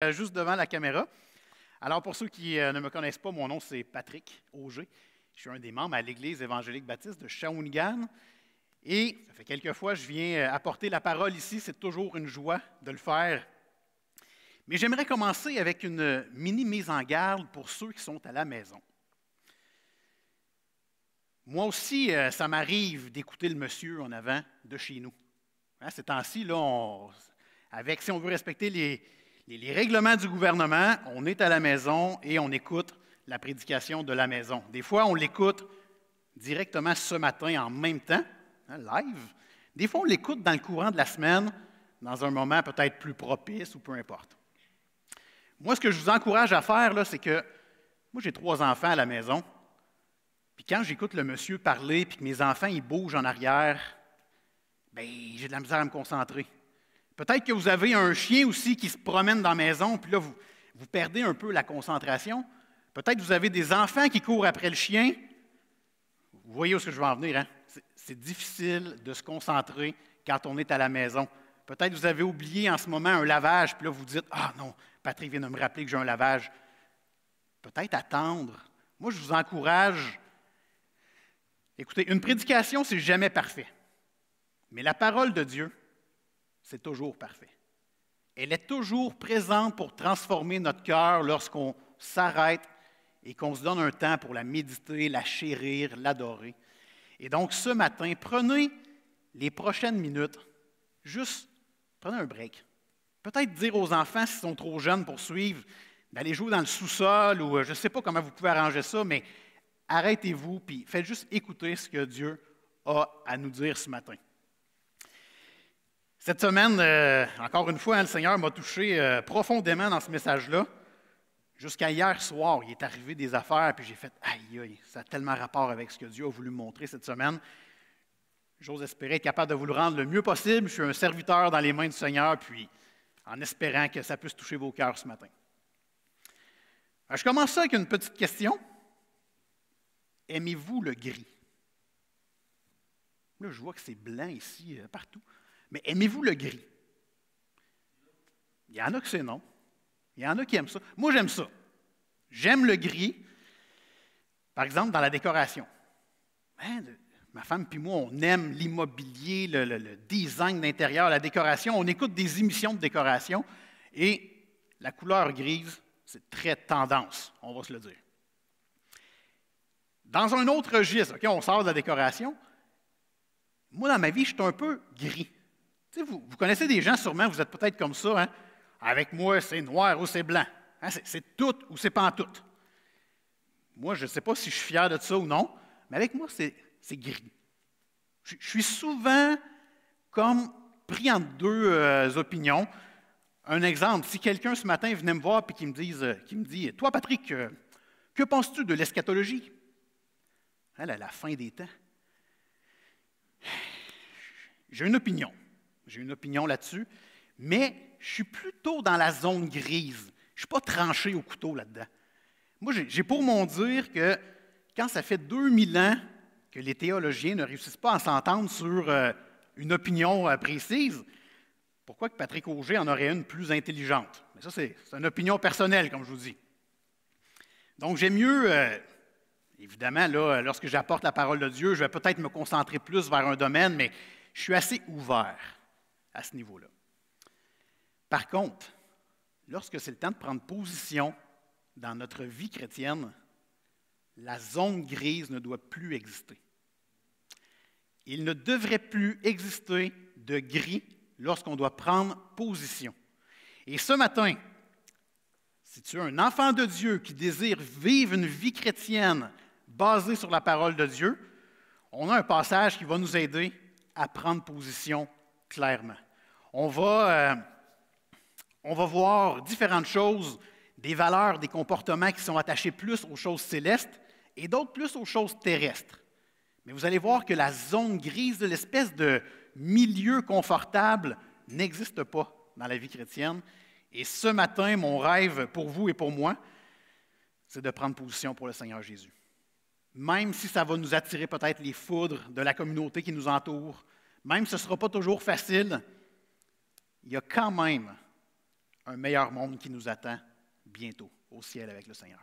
Juste devant la caméra. Alors, pour ceux qui ne me connaissent pas, mon nom, c'est Patrick Auger. Je suis un des membres à l'Église évangélique baptiste de Shawinigan. Et ça fait quelques fois que je viens apporter la parole ici. C'est toujours une joie de le faire. Mais j'aimerais commencer avec une mini mise en garde pour ceux qui sont à la maison. Moi aussi, ça m'arrive d'écouter le monsieur en avant de chez nous. Ces temps-ci, là, si on veut respecter les règlements du gouvernement, on est à la maison et on écoute la prédication de la maison. Des fois, on l'écoute directement ce matin en même temps, live. Des fois, on l'écoute dans le courant de la semaine, dans un moment peut-être plus propice ou peu importe. Moi, ce que je vous encourage à faire, là, c'est que moi, j'ai 3 enfants à la maison. Puis quand j'écoute le monsieur parler puis que mes enfants ils bougent en arrière, bien, j'ai de la misère à me concentrer. Peut-être que vous avez un chien aussi qui se promène dans la maison, puis là, vous perdez un peu la concentration. Peut-être que vous avez des enfants qui courent après le chien. Vous voyez où est-ce que je veux en venir, hein? C'est difficile de se concentrer quand on est à la maison. Peut-être que vous avez oublié en ce moment un lavage, puis là, vous dites « Ah non, Patrick vient de me rappeler que j'ai un lavage. » Peut-être attendre. Moi, je vous encourage. Écoutez, une prédication, c'est jamais parfait. Mais la parole de Dieu, c'est toujours parfait. Elle est toujours présente pour transformer notre cœur lorsqu'on s'arrête et qu'on se donne un temps pour la méditer, la chérir, l'adorer. Et donc, ce matin, prenez les prochaines minutes, juste prenez un break. Peut-être dire aux enfants, s'ils sont trop jeunes pour suivre, d'aller jouer dans le sous-sol ou je ne sais pas comment vous pouvez arranger ça, mais arrêtez-vous et faites juste écouter ce que Dieu a à nous dire ce matin. Cette semaine, encore une fois, le Seigneur m'a touché profondément dans ce message-là. Jusqu'à hier soir, il est arrivé des affaires, puis j'ai fait « Aïe, aïe, ça a tellement rapport avec ce que Dieu a voulu me montrer cette semaine. » J'ose espérer être capable de vous le rendre le mieux possible. Je suis un serviteur dans les mains du Seigneur, puis en espérant que ça puisse toucher vos cœurs ce matin. Alors, je commence ça avec une petite question. Aimez-vous le gris? Là, je vois que c'est blanc ici, partout. Mais aimez-vous le gris? Il y en a que c'est non. Il y en a qui aiment ça. Moi, j'aime ça. J'aime le gris. Par exemple, dans la décoration. Ma femme et moi, on aime l'immobilier, le design d'intérieur, la décoration. On écoute des émissions de décoration et la couleur grise, c'est très tendance, on va se le dire. Dans un autre registre, okay, on sort de la décoration. Moi, dans ma vie, je suis un peu gris. Tu sais, vous connaissez des gens, sûrement, vous êtes peut-être comme ça. Hein? Avec moi, c'est noir ou c'est blanc. Hein? C'est tout ou c'est pas en tout. Moi, je ne sais pas si je suis fier de ça ou non, mais avec moi, c'est gris. Je suis souvent comme pris entre deux opinions. Un exemple, si quelqu'un ce matin venait me voir et qui me dit « Toi, Patrick, que penses-tu de l'eschatologie? » À la fin des temps. J'ai une opinion. J'ai une opinion là-dessus, mais je suis plutôt dans la zone grise. Je ne suis pas tranché au couteau là-dedans. Moi, j'ai pour mon dire que quand ça fait 2000 ans que les théologiens ne réussissent pas à s'entendre sur une opinion précise, pourquoi que Patrick Auger en aurait une plus intelligente? Mais ça, c'est une opinion personnelle, comme je vous dis. Donc, j'aime mieux, évidemment, là, lorsque j'apporte la parole de Dieu, je vais peut-être me concentrer plus vers un domaine, mais je suis assez ouvert à ce niveau-là. Par contre, lorsque c'est le temps de prendre position dans notre vie chrétienne, la zone grise ne doit plus exister. Il ne devrait plus exister de gris lorsqu'on doit prendre position. Et ce matin, si tu es un enfant de Dieu qui désire vivre une vie chrétienne basée sur la parole de Dieu, on a un passage qui va nous aider à prendre position clairement. On va voir différentes choses, des valeurs, des comportements qui sont attachés plus aux choses célestes et d'autres plus aux choses terrestres. Mais vous allez voir que la zone grise de l'espèce de milieu confortable n'existe pas dans la vie chrétienne. Et ce matin, mon rêve pour vous et pour moi, c'est de prendre position pour le Seigneur Jésus. Même si ça va nous attirer peut-être les foudres de la communauté qui nous entoure, même si ce ne sera pas toujours facile, il y a quand même un meilleur monde qui nous attend bientôt au ciel avec le Seigneur.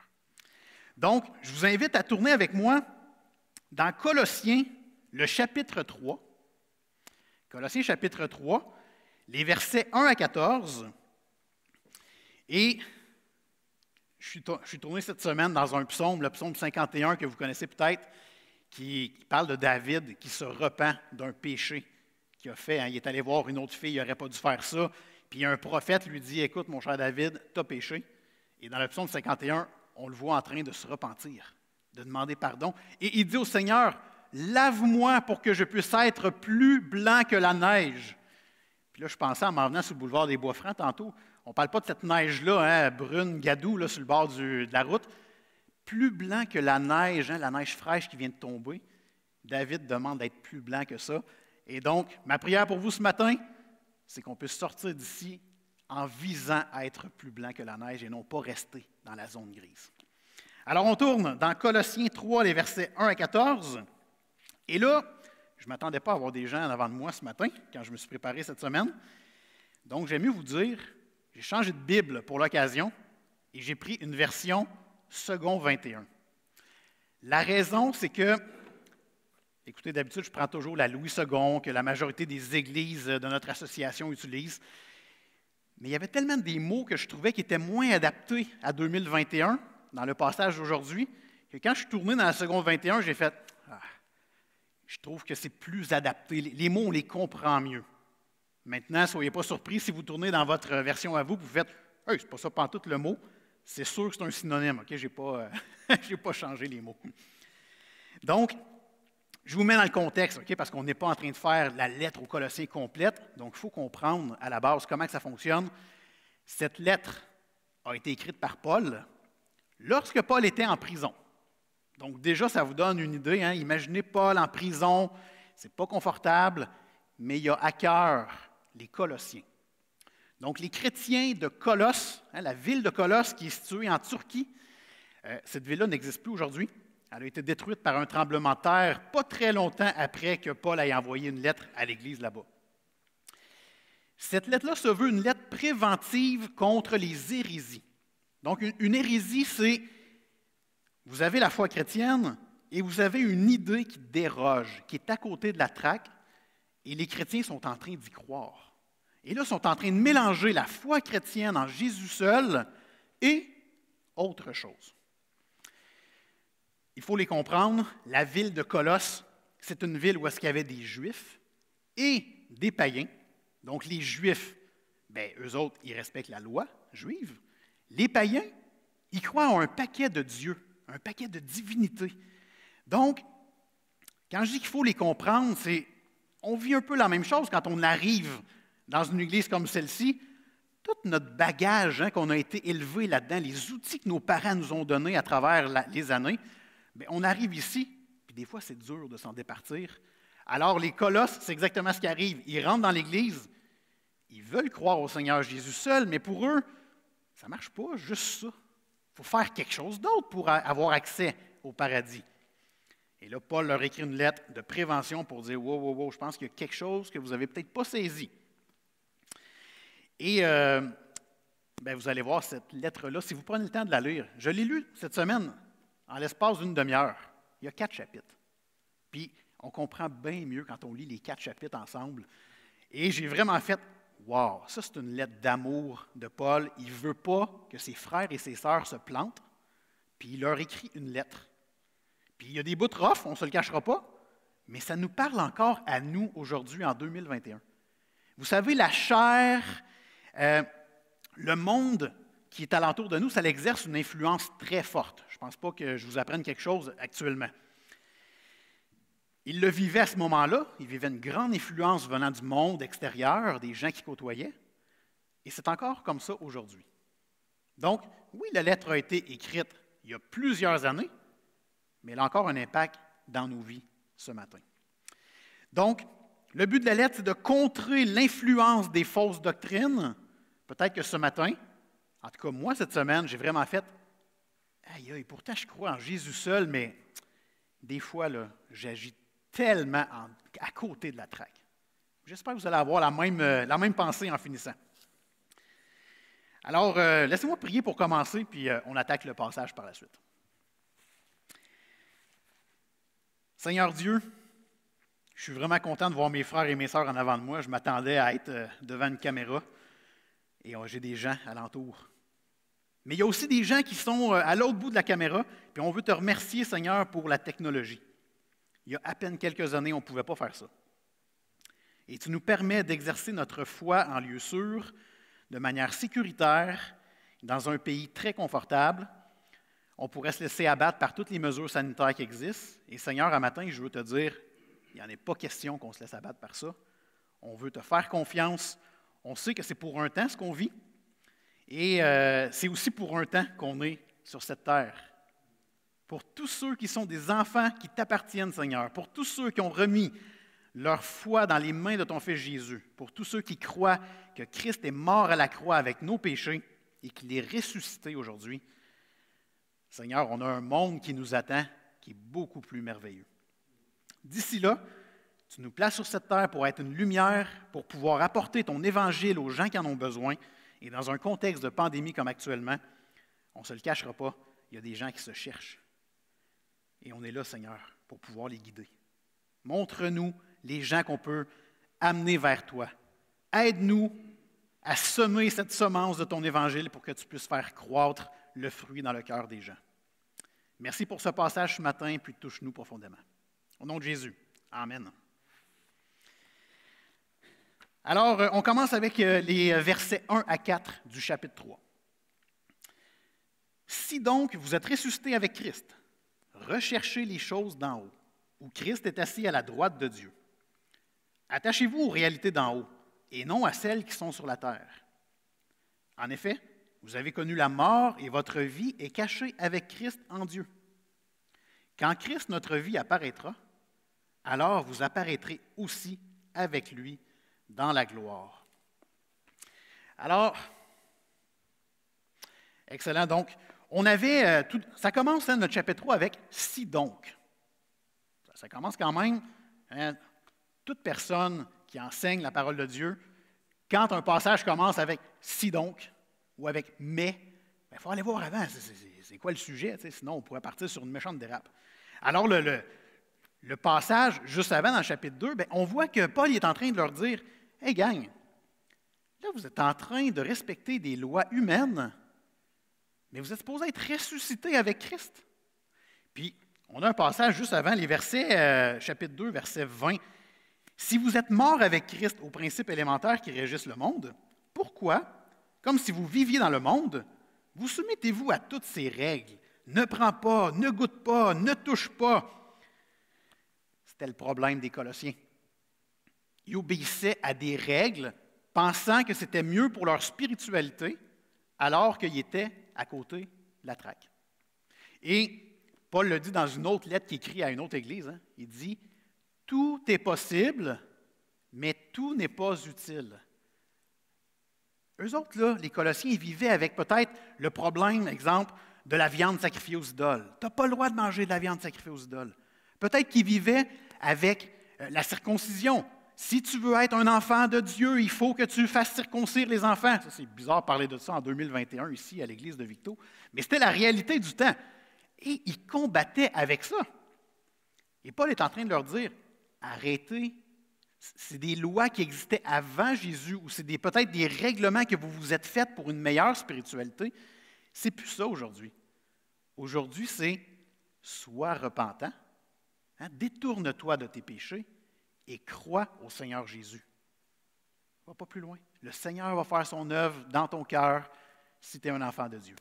Donc, je vous invite à tourner avec moi dans Colossiens, le chapitre 3. Colossiens, chapitre 3, les versets 1 à 14. Et je suis tourné cette semaine dans un psaume, le psaume 51 que vous connaissez peut-être, qui parle de David qui se repent d'un péché qu'il a fait. Il est allé voir une autre fille, il n'aurait pas dû faire ça. Puis un prophète lui dit, écoute, mon cher David, tu as péché. Et dans le psaume 51, on le voit en train de se repentir, de demander pardon. Et il dit au Seigneur, lave-moi pour que je puisse être plus blanc que la neige. Puis là, je pensais en m'en venant sur le boulevard des Bois-Francs tantôt, on ne parle pas de cette neige-là, brune, gadou, là, sur le bord de la route. Plus blanc que la neige fraîche qui vient de tomber. David demande d'être plus blanc que ça. Et donc, ma prière pour vous ce matin, c'est qu'on puisse sortir d'ici en visant à être plus blanc que la neige et non pas rester dans la zone grise. Alors, on tourne dans Colossiens 3, les versets 1 à 14. Et là, je ne m'attendais pas à avoir des gens en avant de moi ce matin, quand je me suis préparé cette semaine. Donc, j'aime mieux vous dire, j'ai changé de Bible pour l'occasion et j'ai pris une version second 21. La raison, c'est que, écoutez, d'habitude, je prends toujours la Louis II, que la majorité des églises de notre association utilisent. Mais il y avait tellement des mots que je trouvais qui étaient moins adaptés à 2021, dans le passage d'aujourd'hui, que quand je suis tourné dans la seconde 21, j'ai fait je trouve que c'est plus adapté. Les mots, on les comprend mieux. Maintenant, ne soyez pas surpris si vous tournez dans votre version à vous, vous faites hey, c'est pas ça pantoute le mot. C'est sûr que c'est un synonyme. OK? Je n'ai pas changé les mots. Donc, je vous mets dans le contexte, OK? Parce qu'on n'est pas en train de faire la lettre aux Colossiens complète. Donc, il faut comprendre à la base comment que ça fonctionne. Cette lettre a été écrite par Paul lorsque Paul était en prison. Donc, déjà, ça vous donne une idée. Hein? Imaginez Paul en prison, ce n'est pas confortable, mais il a à cœur les Colossiens. Donc, les chrétiens de Colosse, hein, la ville de Colosse qui est située en Turquie, cette ville-là n'existe plus aujourd'hui. Elle a été détruite par un tremblement de terre pas très longtemps après que Paul ait envoyé une lettre à l'église là-bas. Cette lettre-là se veut une lettre préventive contre les hérésies. Donc, une hérésie, c'est vous avez la foi chrétienne et vous avez une idée qui déroge, qui est à côté de la traque, et les chrétiens sont en train d'y croire. Et là, ils sont en train de mélanger la foi chrétienne en Jésus seul et autre chose. Il faut les comprendre, la ville de Colosse, c'est une ville où est-ce qu'il y avait des Juifs et des païens. Donc, les Juifs, bien, eux autres, ils respectent la loi juive. Les païens, ils croient en un paquet de dieux, un paquet de divinités. Donc, quand je dis qu'il faut les comprendre, c'est on vit un peu la même chose quand on arrive dans une église comme celle-ci. Tout notre bagage hein, qu'on a été élevé là-dedans, les outils que nos parents nous ont donnés à travers les années, bien, on arrive ici, puis des fois, c'est dur de s'en départir. Alors, les Colosses, c'est exactement ce qui arrive. Ils rentrent dans l'Église, ils veulent croire au Seigneur Jésus seul, mais pour eux, ça ne marche pas, juste ça. Il faut faire quelque chose d'autre pour avoir accès au paradis. Et là, Paul leur écrit une lettre de prévention pour dire « Wow, je pense qu'il y a quelque chose que vous n'avez peut-être pas saisi. » Et bien, vous allez voir cette lettre-là, si vous prenez le temps de la lire. Je l'ai lue cette semaine, en l'espace d'une demi-heure. Il y a 4 chapitres. Puis, on comprend bien mieux quand on lit les 4 chapitres ensemble. Et j'ai vraiment fait « Wow, ça c'est une lettre d'amour de Paul. Il ne veut pas que ses frères et ses sœurs se plantent. » Puis il leur écrit une lettre. Puis il y a des bouts de rough, on ne se le cachera pas, mais ça nous parle encore à nous aujourd'hui, en 2021. Vous savez, la chair, le monde qui est alentour de nous, ça exerce une influence très forte. Je ne pense pas que je vous apprenne quelque chose actuellement. Il le vivait à ce moment-là, il vivait une grande influence venant du monde extérieur, des gens qui côtoyaient, et c'est encore comme ça aujourd'hui. Donc, oui, la lettre a été écrite il y a plusieurs années, mais elle a encore un impact dans nos vies ce matin. Donc, le but de la lettre, c'est de contrer l'influence des fausses doctrines. Peut-être que ce matin, en tout cas moi cette semaine, j'ai vraiment fait « Aïe, pourtant je crois en Jésus seul, mais des fois, là, j'agis tellement à côté de la traque. » J'espère que vous allez avoir la même pensée en finissant. Alors, laissez-moi prier pour commencer, puis on attaque le passage par la suite. Seigneur Dieu, je suis vraiment content de voir mes frères et mes sœurs en avant de moi. Je m'attendais à être devant une caméra et j'ai des gens alentour. Mais il y a aussi des gens qui sont à l'autre bout de la caméra, puis on veut te remercier, Seigneur, pour la technologie. Il y a à peine quelques années, on ne pouvait pas faire ça. Et tu nous permets d'exercer notre foi en lieu sûr, de manière sécuritaire, dans un pays très confortable. On pourrait se laisser abattre par toutes les mesures sanitaires qui existent. Et Seigneur, à matin, je veux te dire, il n'y en est pas question qu'on se laisse abattre par ça. On veut te faire confiance. On sait que c'est pour un temps ce qu'on vit. Et c'est aussi pour un temps qu'on est sur cette terre. Pour tous ceux qui sont des enfants qui t'appartiennent, Seigneur, pour tous ceux qui ont remis leur foi dans les mains de ton Fils Jésus, pour tous ceux qui croient que Christ est mort à la croix avec nos péchés et qu'il est ressuscité aujourd'hui, Seigneur, on a un monde qui nous attend qui est beaucoup plus merveilleux. D'ici là, tu nous places sur cette terre pour être une lumière, pour pouvoir apporter ton évangile aux gens qui en ont besoin. Et dans un contexte de pandémie comme actuellement, on ne se le cachera pas, il y a des gens qui se cherchent. Et on est là, Seigneur, pour pouvoir les guider. Montre-nous les gens qu'on peut amener vers toi. Aide-nous à semer cette semence de ton évangile pour que tu puisses faire croître le fruit dans le cœur des gens. Merci pour ce passage ce matin, puis touche-nous profondément. Au nom de Jésus. Amen. Alors, on commence avec les versets 1 à 4 du chapitre 3. « Si donc vous êtes ressuscités avec Christ, recherchez les choses d'en haut, où Christ est assis à la droite de Dieu. Attachez-vous aux réalités d'en haut, et non à celles qui sont sur la terre. En effet, vous avez connu la mort, et votre vie est cachée avec Christ en Dieu. Quand Christ, notre vie, apparaîtra, alors vous apparaîtrez aussi avec lui dans la gloire. » Alors, excellent. Donc, on avait, ça commence notre chapitre 3 avec « si donc ». Ça commence quand même, toute personne qui enseigne la parole de Dieu, quand un passage commence avec « si donc » ou avec « mais », il faut aller voir avant, c'est quoi le sujet, sinon on pourrait partir sur une méchante dérape. Alors, le passage juste avant, dans le chapitre 2, on voit que Paul est en train de leur dire « Hey gang, là vous êtes en train de respecter des lois humaines, mais vous êtes supposés être ressuscités avec Christ. » Puis, on a un passage juste avant, les versets, chapitre 2, verset 20. « Si vous êtes morts avec Christ aux principes élémentaires qui régissent le monde, pourquoi, comme si vous viviez dans le monde, vous soumettez-vous à toutes ces règles? Ne prends pas, ne goûte pas, ne touche pas. » C'était le problème des Colossiens. Ils obéissaient à des règles, pensant que c'était mieux pour leur spiritualité, alors qu'ils étaient à côté de la traque. Et Paul le dit dans une autre lettre qu'il écrit à une autre église. Il dit « Tout est possible, mais tout n'est pas utile. » Eux autres, là, les Colossiens, ils vivaient avec peut-être le problème, exemple, de la viande sacrifiée aux idoles. Tu n'as pas le droit de manger de la viande sacrifiée aux idoles. Peut-être qu'ils vivaient avec la circoncision. Si tu veux être un enfant de Dieu, il faut que tu fasses circoncire les enfants. Ça, c'est bizarre de parler de ça en 2021 ici à l'église de Victo, mais c'était la réalité du temps. Et ils combattaient avec ça. Et Paul est en train de leur dire, arrêtez, c'est des lois qui existaient avant Jésus, ou c'est peut-être des règlements que vous vous êtes faits pour une meilleure spiritualité. C'est plus ça aujourd'hui. Aujourd'hui, c'est sois repentant, détourne-toi de tes péchés et crois au Seigneur Jésus. Va pas plus loin. Le Seigneur va faire son œuvre dans ton cœur si tu es un enfant de Dieu.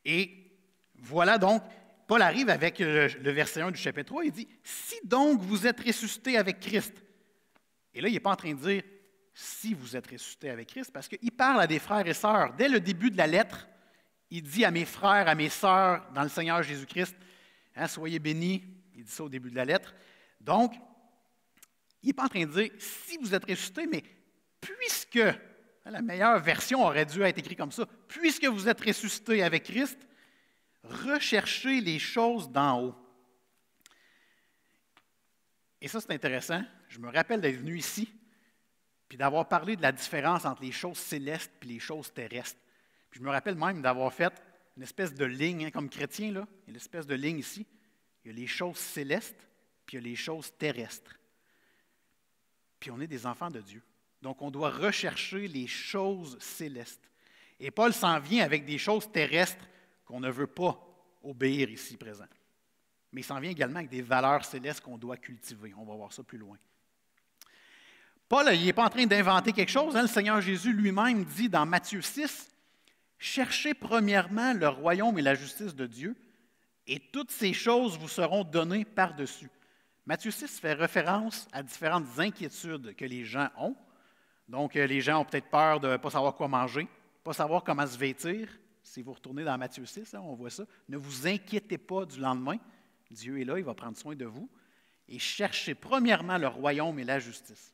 Et voilà donc, Paul arrive avec le verset 1 du chapitre 3, il dit « Si donc vous êtes ressuscités avec Christ », et là, il n'est pas en train de dire « si vous êtes ressuscités avec Christ », parce qu'il parle à des frères et sœurs. Dès le début de la lettre, il dit à mes frères, à mes sœurs dans le Seigneur Jésus-Christ, soyez bénis, il dit ça au début de la lettre. Donc, il n'est pas en train de dire « si vous êtes ressuscités », mais puisque, la meilleure version aurait dû être écrite comme ça, « puisque vous êtes ressuscités avec Christ », recherchez les choses d'en haut. Et ça, c'est intéressant. Je me rappelle d'être venu ici, puis d'avoir parlé de la différence entre les choses célestes et les choses terrestres. Puis je me rappelle même d'avoir fait une espèce de ligne, hein, comme chrétien, là, il y a une espèce de ligne ici. Il y a les choses célestes, puis il y a les choses terrestres. Puis on est des enfants de Dieu. Donc on doit rechercher les choses célestes. Et Paul s'en vient avec des choses terrestres qu'on ne veut pas obéir ici présent. Mais il s'en vient également avec des valeurs célestes qu'on doit cultiver. On va voir ça plus loin. Paul, il n'est pas en train d'inventer quelque chose. Hein? Le Seigneur Jésus lui-même dit dans Matthieu 6, « Cherchez premièrement le royaume et la justice de Dieu, et toutes ces choses vous seront données par-dessus. » Matthieu 6 fait référence à différentes inquiétudes que les gens ont. Donc, les gens ont peut-être peur de ne pas savoir quoi manger, pas savoir comment se vêtir. Si vous retournez dans Matthieu 6, hein, on voit ça. Ne vous inquiétez pas du lendemain. Dieu est là, il va prendre soin de vous. Et cherchez premièrement le royaume et la justice.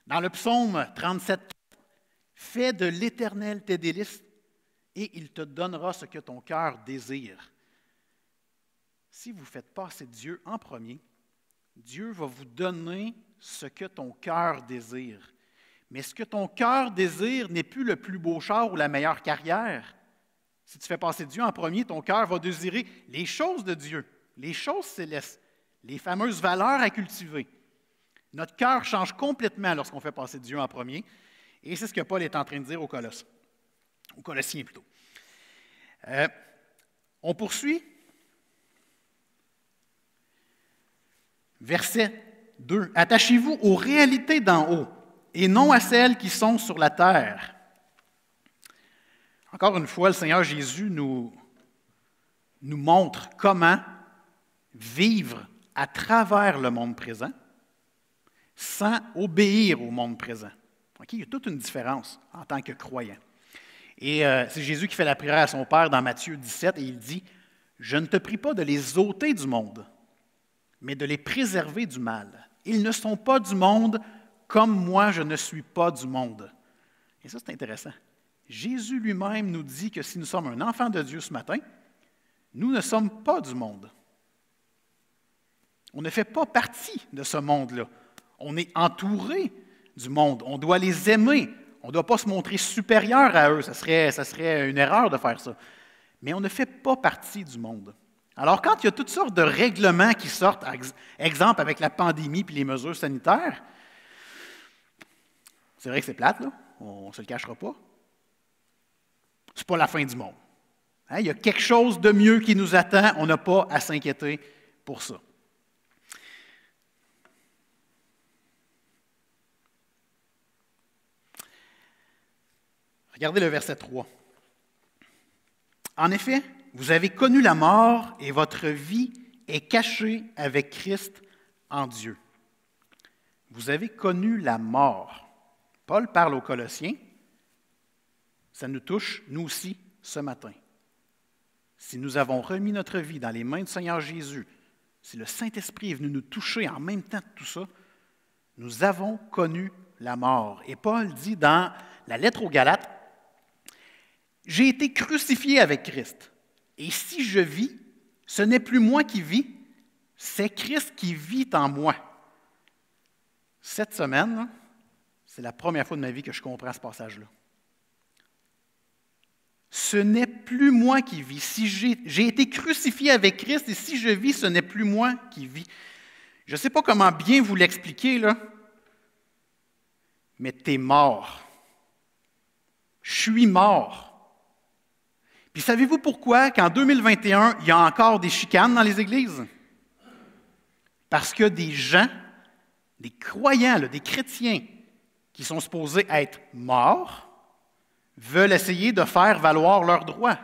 Dans le psaume 37, « Fais de l'Éternel tes délices, et il te donnera ce que ton cœur désire. » Si vous faites passer Dieu en premier, Dieu va vous donner ce que ton cœur désire. Mais ce que ton cœur désire n'est plus le plus beau char ou la meilleure carrière. Si tu fais passer Dieu en premier, ton cœur va désirer les choses de Dieu, les choses célestes, les fameuses valeurs à cultiver. Notre cœur change complètement lorsqu'on fait passer Dieu en premier. Et c'est ce que Paul est en train de dire aux Colossiens plutôt. On poursuit. Verset 2. « Attachez-vous aux réalités d'en haut et non à celles qui sont sur la terre. » Encore une fois, le Seigneur Jésus nous montre comment vivre à travers le monde présent sans obéir au monde présent. Okay? Il y a toute une différence en tant que croyant. Et c'est Jésus qui fait la prière à son Père dans Matthieu 17 et il dit « Je ne te prie pas de les ôter du monde, mais de les préserver du mal. Ils ne sont pas du monde comme moi je ne suis pas du monde. » Et ça, c'est intéressant. Jésus lui-même nous dit que si nous sommes un enfant de Dieu ce matin, nous ne sommes pas du monde. On ne fait pas partie de ce monde-là. On est entouré du monde. On doit les aimer. On ne doit pas se montrer supérieur à eux. Ça serait une erreur de faire ça. Mais on ne fait pas partie du monde. Alors, quand il y a toutes sortes de règlements qui sortent, exemple avec la pandémie et les mesures sanitaires, c'est vrai que c'est plate, là, on ne se le cachera pas. Ce n'est pas la fin du monde. Hein, il y a quelque chose de mieux qui nous attend, on n'a pas à s'inquiéter pour ça. Regardez le verset 3. « En effet, vous avez connu la mort et votre vie est cachée avec Christ en Dieu. » Vous avez connu la mort. Paul parle aux Colossiens. Ça nous touche, nous aussi, ce matin. Si nous avons remis notre vie dans les mains du Seigneur Jésus, si le Saint-Esprit est venu nous toucher en même temps de tout ça, nous avons connu la mort. Et Paul dit dans la lettre aux Galates, « J'ai été crucifié avec Christ. Et si je vis, ce n'est plus moi qui vis, c'est Christ qui vit en moi. » Cette semaine, c'est la première fois de ma vie que je comprends ce passage-là. Ce n'est plus moi qui vis. Si j'ai été crucifié avec Christ et si je vis, ce n'est plus moi qui vis. Je ne sais pas comment bien vous l'expliquer, là, mais tu es mort. Je suis mort. Puis savez-vous pourquoi qu'en 2021, il y a encore des chicanes dans les églises? Parce que des gens, des croyants, là, des chrétiens qui sont supposés être morts, veulent essayer de faire valoir leurs droits.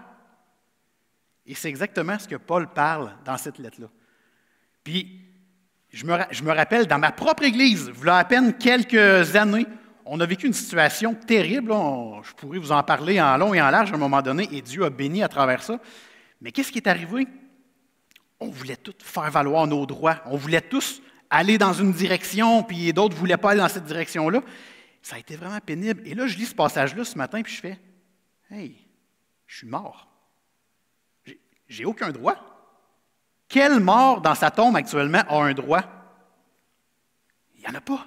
Et c'est exactement ce que Paul parle dans cette lettre-là. Puis, je me rappelle, dans ma propre église, il y a à peine quelques années, on a vécu une situation terrible. Je pourrais vous en parler en long et en large à un moment donné, et Dieu a béni à travers ça. Mais qu'est-ce qui est arrivé? On voulait tous faire valoir nos droits. On voulait tous aller dans une direction, puis d'autres ne voulaient pas aller dans cette direction-là. Ça a été vraiment pénible. Et là, je lis ce passage-là ce matin, puis je fais « Hey, je suis mort. J'ai aucun droit. Quel mort dans sa tombe actuellement a un droit? Il n'y en a pas.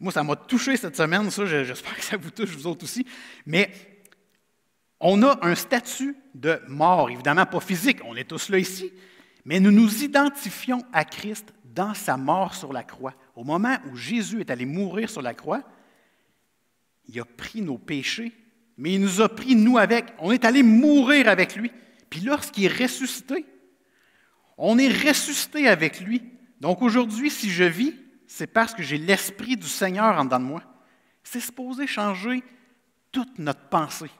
Moi, ça m'a touché cette semaine, ça, j'espère que ça vous touche, vous autres aussi. Mais on a un statut de mort, évidemment pas physique, on est tous là ici, mais nous nous identifions à Christ dans sa mort sur la croix. Au moment où Jésus est allé mourir sur la croix, il a pris nos péchés, mais il nous a pris, nous, avec. On est allé mourir avec lui. Puis lorsqu'il est ressuscité, on est ressuscité avec lui. Donc aujourd'hui, si je vis, c'est parce que j'ai l'Esprit du Seigneur en dedans de moi. C'est supposé changer toute notre pensée,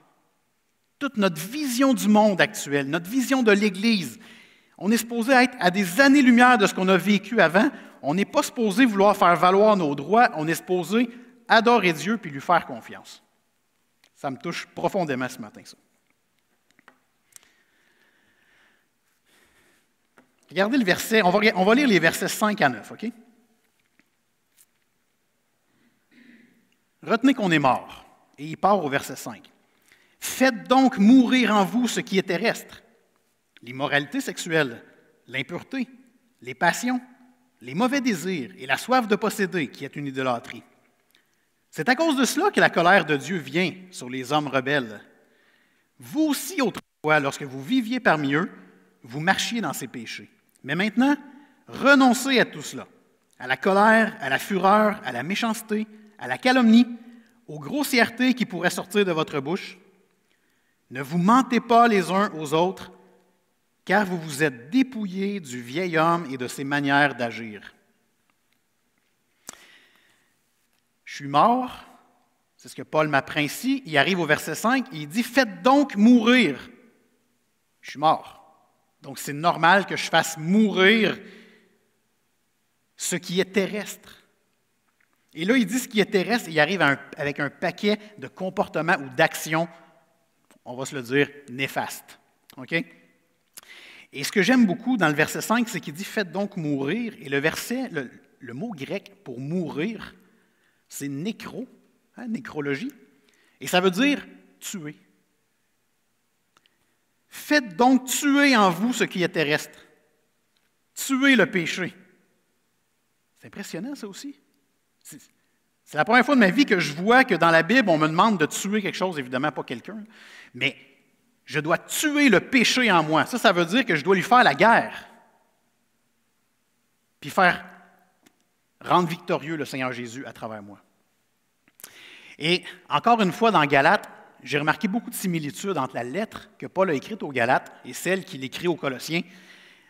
toute notre vision du monde actuel, notre vision de l'Église. On est supposé être à des années-lumière de ce qu'on a vécu avant. On n'est pas supposé vouloir faire valoir nos droits. On est supposé adorer Dieu puis lui faire confiance. Ça me touche profondément ce matin, ça. Regardez le verset, on va lire les versets 5 à 9, OK? Retenez qu'on est mort. Et il part au verset 5. « Faites donc mourir en vous ce qui est terrestre, l'immoralité sexuelle, l'impureté, les passions, les mauvais désirs et la soif de posséder, qui est une idolâtrie. C'est à cause de cela que la colère de Dieu vient sur les hommes rebelles. Vous aussi, autrefois, lorsque vous viviez parmi eux, vous marchiez dans ces péchés. Mais maintenant, renoncez à tout cela, à la colère, à la fureur, à la méchanceté, à la calomnie, aux grossièretés qui pourraient sortir de votre bouche. Ne vous mentez pas les uns aux autres, car vous vous êtes dépouillés du vieil homme et de ses manières d'agir. » Je suis mort, c'est ce que Paul m'apprend ici. Il arrive au verset 5, il dit « Faites donc mourir. » Je suis mort. Donc c'est normal que je fasse mourir ce qui est terrestre. Et là, il dit ce qui est terrestre, il arrive avec un paquet de comportements ou d'actions, on va se le dire, néfastes. OK? Et ce que j'aime beaucoup dans le verset 5, c'est qu'il dit « Faites donc mourir ». Et le verset, le mot grec pour « mourir », c'est « nécro », nécrologie, et ça veut dire « tuer ». Faites donc tuer en vous ce qui est terrestre. Tuez le péché. C'est impressionnant, ça aussi. C'est la première fois de ma vie que je vois que dans la Bible, on me demande de tuer quelque chose, évidemment pas quelqu'un, mais je dois tuer le péché en moi. Ça veut dire que je dois lui faire la guerre, puis rendre victorieux le Seigneur Jésus à travers moi. Et encore une fois, dans Galates, j'ai remarqué beaucoup de similitudes entre la lettre que Paul a écrite aux Galates et celle qu'il écrit aux Colossiens.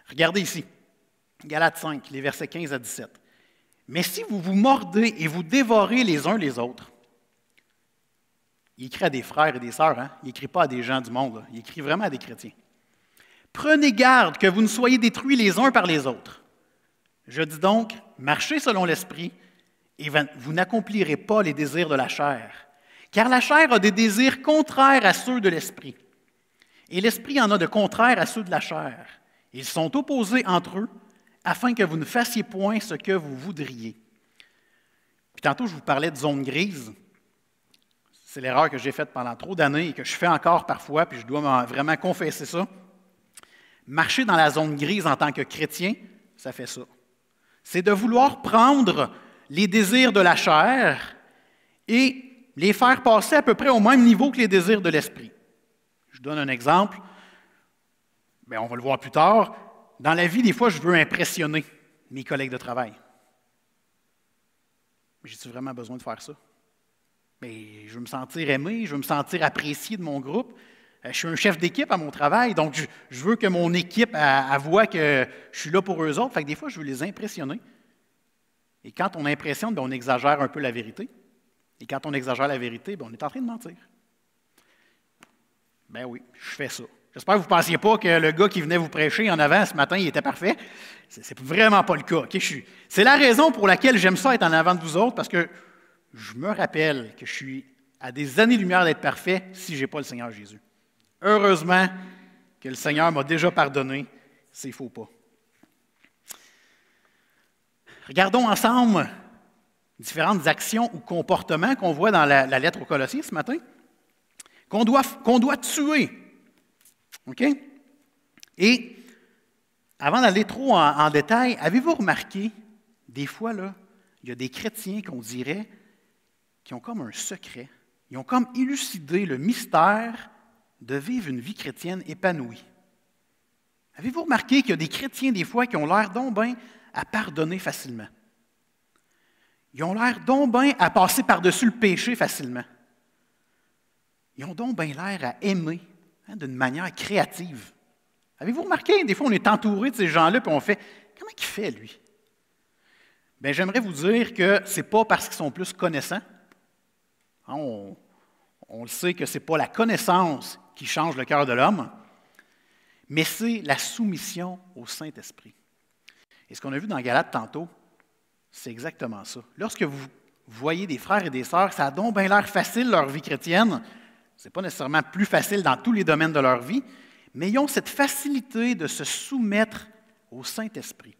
Regardez ici, Galates 5, les versets 15 à 17. « Mais si vous vous mordez et vous dévorez les uns les autres, » il écrit à des frères et des sœurs, il n'écrit pas à des gens du monde, il écrit vraiment à des chrétiens. « Prenez garde que vous ne soyez détruits les uns par les autres. Je dis donc, marchez selon l'Esprit, et vous n'accomplirez pas les désirs de la chair. Car la chair a des désirs contraires à ceux de l'Esprit, et l'Esprit en a de contraires à ceux de la chair. Ils sont opposés entre eux, afin que vous ne fassiez point ce que vous voudriez. » Puis tantôt, je vous parlais de zone grise. C'est l'erreur que j'ai faite pendant trop d'années et que je fais encore parfois, puis je dois vraiment confesser ça. Marcher dans la zone grise en tant que chrétien, ça fait ça. C'est de vouloir prendre les désirs de la chair et les faire passer à peu près au même niveau que les désirs de l'esprit. Je donne un exemple. Bien, on va le voir plus tard. Dans la vie, des fois, je veux impressionner mes collègues de travail. Mais j'ai-tu vraiment besoin de faire ça? Mais je veux me sentir aimé, je veux me sentir apprécié de mon groupe. Je suis un chef d'équipe à mon travail, donc je veux que mon équipe voie que je suis là pour eux autres. Fait que des fois, je veux les impressionner. Et quand on impressionne, bien, on exagère un peu la vérité. Et quand on exagère la vérité, bien, on est en train de mentir. Ben oui, je fais ça. J'espère que vous ne pensiez pas que le gars qui venait vous prêcher en avant ce matin, il était parfait. C'est vraiment pas le cas. Okay? C'est la raison pour laquelle j'aime ça être en avant de vous autres, parce que je me rappelle que je suis à des années-lumière d'être parfait si je n'ai pas le Seigneur Jésus. Heureusement que le Seigneur m'a déjà pardonné ces faux pas. Regardons ensemble différentes actions ou comportements qu'on voit dans la lettre aux Colossiens ce matin, qu'on doit tuer. OK? Et avant d'aller trop en détail, avez-vous remarqué, des fois, là, il y a des chrétiens qu'on dirait qui ont comme un secret. Ils ont comme élucidé le mystère de vivre une vie chrétienne épanouie. Avez-vous remarqué qu'il y a des chrétiens, des fois, qui ont l'air donc bien à pardonner facilement? Ils ont l'air donc bien à passer par-dessus le péché facilement. Ils ont donc bien l'air à aimer d'une manière créative. Avez-vous remarqué, des fois, on est entouré de ces gens-là, puis on fait « Comment il fait, lui? » Bien, j'aimerais vous dire que ce n'est pas parce qu'ils sont plus connaissants. On le sait que ce n'est pas la connaissance qui change le cœur de l'homme, mais c'est la soumission au Saint-Esprit. Et ce qu'on a vu dans Galates tantôt, c'est exactement ça. Lorsque vous voyez des frères et des sœurs, ça a donc bien l'air facile, leur vie chrétienne. Ce n'est pas nécessairement plus facile dans tous les domaines de leur vie, mais ils ont cette facilité de se soumettre au Saint-Esprit.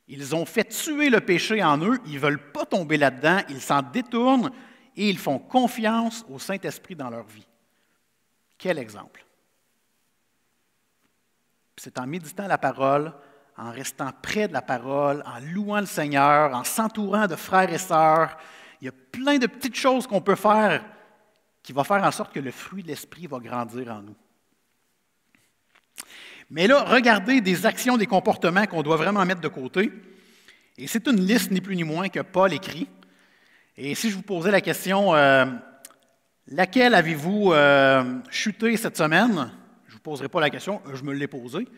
Ils ont fait tuer le péché en eux, ils ne veulent pas tomber là-dedans, ils s'en détournent et ils font confiance au Saint-Esprit dans leur vie. Quel exemple! C'est en méditant la parole, en restant près de la parole, en louant le Seigneur, en s'entourant de frères et sœurs. Il y a plein de petites choses qu'on peut faire qui vont faire en sorte que le fruit de l'Esprit va grandir en nous. Mais là, regardez des actions, des comportements qu'on doit vraiment mettre de côté. Et c'est une liste, ni plus ni moins, que Paul écrit. Et si je vous posais la question, laquelle avez-vous chuté cette semaine? Je ne vous poserai pas la question, je me l'ai posée.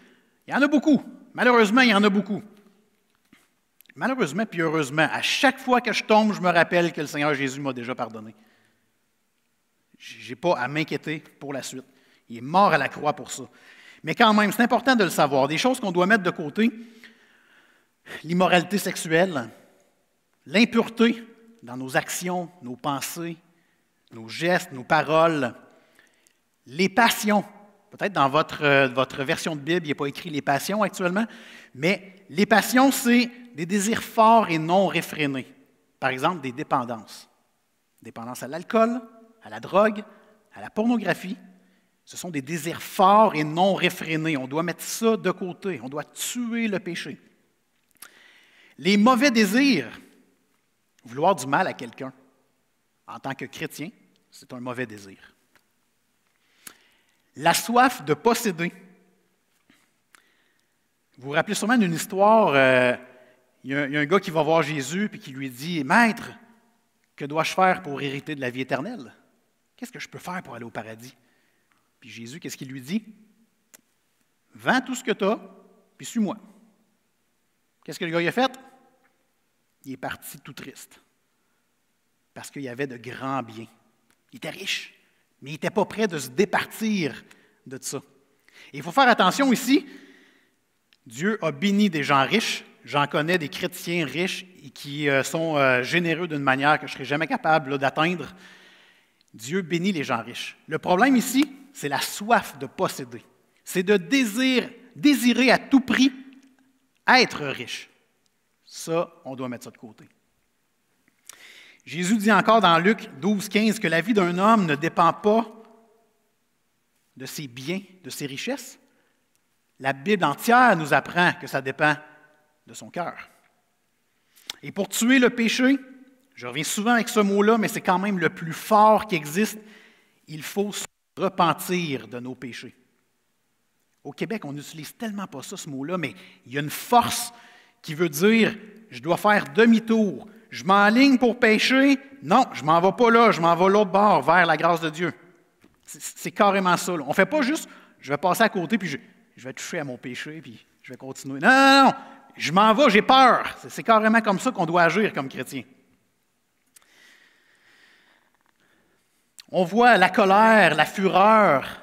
Il y en a beaucoup. Malheureusement, il y en a beaucoup. Malheureusement puis heureusement, à chaque fois que je tombe, je me rappelle que le Seigneur Jésus m'a déjà pardonné. Je n'ai pas à m'inquiéter pour la suite. Il est mort à la croix pour ça. Mais quand même, c'est important de le savoir. Des choses qu'on doit mettre de côté, l'immoralité sexuelle, l'impureté dans nos actions, nos pensées, nos gestes, nos paroles, les passions. Peut-être dans votre version de Bible, il n'y a pas écrit les passions actuellement, mais les passions, c'est des désirs forts et non réfrénés. Par exemple, des dépendances. Dépendance à l'alcool, à la drogue, à la pornographie. Ce sont des désirs forts et non réfrénés. On doit mettre ça de côté. On doit tuer le péché. Les mauvais désirs, vouloir du mal à quelqu'un, en tant que chrétien, c'est un mauvais désir. La soif de posséder. Vous vous rappelez sûrement d'une histoire, il y a un gars qui va voir Jésus et qui lui dit « Maître, que dois-je faire pour hériter de la vie éternelle? Qu'est-ce que je peux faire pour aller au paradis? » Puis Jésus, qu'est-ce qu'il lui dit? « Vends tout ce que tu as, puis suis-moi. » Qu'est-ce que le gars a fait? Il est parti tout triste. Parce qu'il y avait de grands biens. Il était riche, mais il n'était pas prêt de se départir de ça. Et il faut faire attention ici. Dieu a béni des gens riches. J'en connais des chrétiens riches et qui sont généreux d'une manière que je ne serais jamais capable d'atteindre. Dieu bénit les gens riches. Le problème ici, c'est la soif de posséder. C'est de désirer à tout prix être riche. Ça, on doit mettre ça de côté. Jésus dit encore dans Luc 12, 15 que la vie d'un homme ne dépend pas de ses biens, de ses richesses. La Bible entière nous apprend que ça dépend de son cœur. Et pour tuer le péché, je reviens souvent avec ce mot-là, mais c'est quand même le plus fort qui existe, il faut se repentir de nos péchés. Au Québec, on n'utilise tellement pas ça, ce mot-là, mais il y a une force qui veut dire « je dois faire demi-tour ». Je m'enligne pour pécher. Non, je ne m'en vais pas là, je m'en vais l'autre bord, vers la grâce de Dieu. C'est carrément ça. Là. On ne fait pas juste, je vais passer à côté, puis je vais toucher à mon péché, puis je vais continuer. Non, non, non, je m'en vais, j'ai peur. C'est carrément comme ça qu'on doit agir comme chrétien. On voit la colère, la fureur.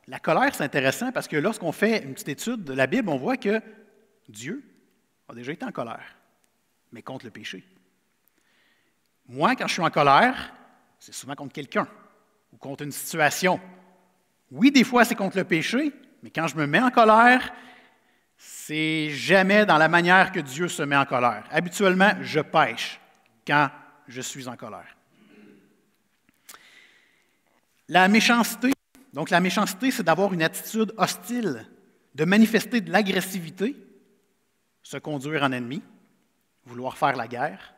La colère, c'est intéressant parce que lorsqu'on fait une petite étude de la Bible, on voit que Dieu a déjà été en colère, mais contre le péché. Moi, quand je suis en colère, c'est souvent contre quelqu'un ou contre une situation. Oui, des fois, c'est contre le péché, mais quand je me mets en colère, c'est jamais dans la manière que Dieu se met en colère. Habituellement, je pêche quand je suis en colère. La méchanceté. Donc, la méchanceté, c'est d'avoir une attitude hostile, de manifester de l'agressivité, se conduire en ennemi, vouloir faire la guerre.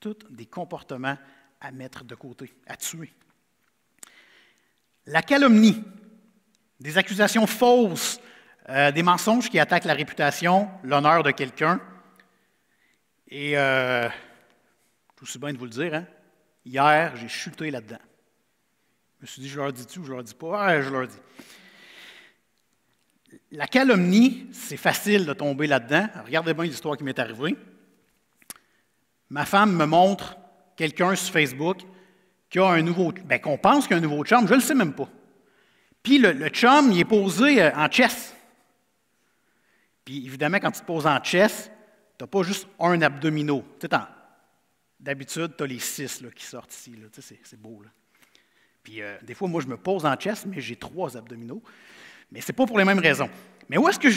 Tous des comportements à mettre de côté, à tuer. La calomnie, des accusations fausses, des mensonges qui attaquent la réputation, l'honneur de quelqu'un. Et tout aussi bien de vous le dire, hein? Hier, j'ai chuté là-dedans. Je me suis dit, je leur dis-tu ou je leur dis pas? Ah, je leur dis. La calomnie, c'est facile de tomber là-dedans. Regardez bien l'histoire qui m'est arrivée. Ma femme me montre quelqu'un sur Facebook qui a un nouveau, qu'on pense qu'il y a un nouveau chum, je ne le sais même pas. Puis le chum, il est posé en chess. Puis évidemment, quand tu te poses en chess, tu n'as pas juste un abdominaux. Tu sais, d'habitude, tu as les 6 là, qui sortent ici. Là. Tu sais, c'est beau. Là. Puis des fois, moi, je me pose en chess, mais j'ai 3 abdominaux. Mais ce n'est pas pour les mêmes raisons. Mais où est-ce que